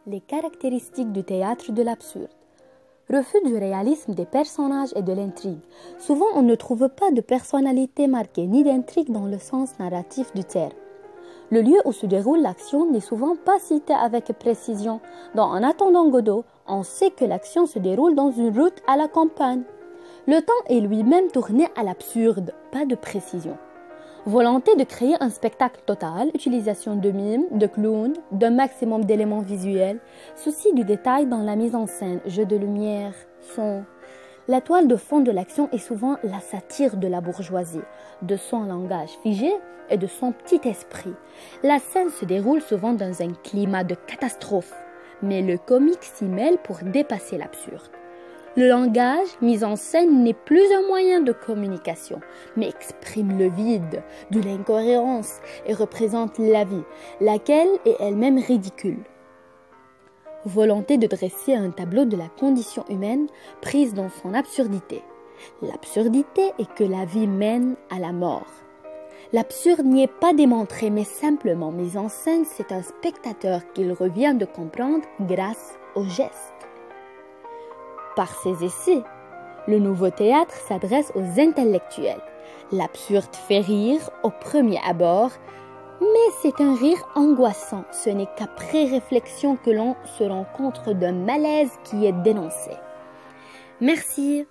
les caractéristiques du théâtre de l'absurde. Refus du réalisme des personnages et de l'intrigue. Souvent, on ne trouve pas de personnalité marquée ni d'intrigue dans le sens narratif du terme. Le lieu où se déroule l'action n'est souvent pas cité avec précision. Dans En attendant Godot, on sait que l'action se déroule dans une route à la campagne. Le temps est lui-même tourné à l'absurde, pas de précision. Volonté de créer un spectacle total, utilisation de mimes, de clowns, d'un maximum d'éléments visuels, souci du détail dans la mise en scène, jeu de lumière, son. La toile de fond de l'action est souvent la satire de la bourgeoisie, de son langage figé et de son petit esprit. La scène se déroule souvent dans un climat de catastrophe, mais le comique s'y mêle pour dépasser l'absurde. Le langage mis en scène n'est plus un moyen de communication, mais exprime le vide, de l'incohérence et représente la vie, laquelle est elle-même ridicule. Volonté de dresser un tableau de la condition humaine prise dans son absurdité. L'absurdité est que la vie mène à la mort. L'absurde n'y est pas démontré, mais simplement mis en scène, c'est un spectateur qu'il revient de comprendre grâce au geste. Par ses essais, le nouveau théâtre s'adresse aux intellectuels. L'absurde fait rire au premier abord, mais c'est un rire angoissant. Ce n'est qu'après réflexion que l'on se rend compte d'un malaise qui est dénoncé. Merci.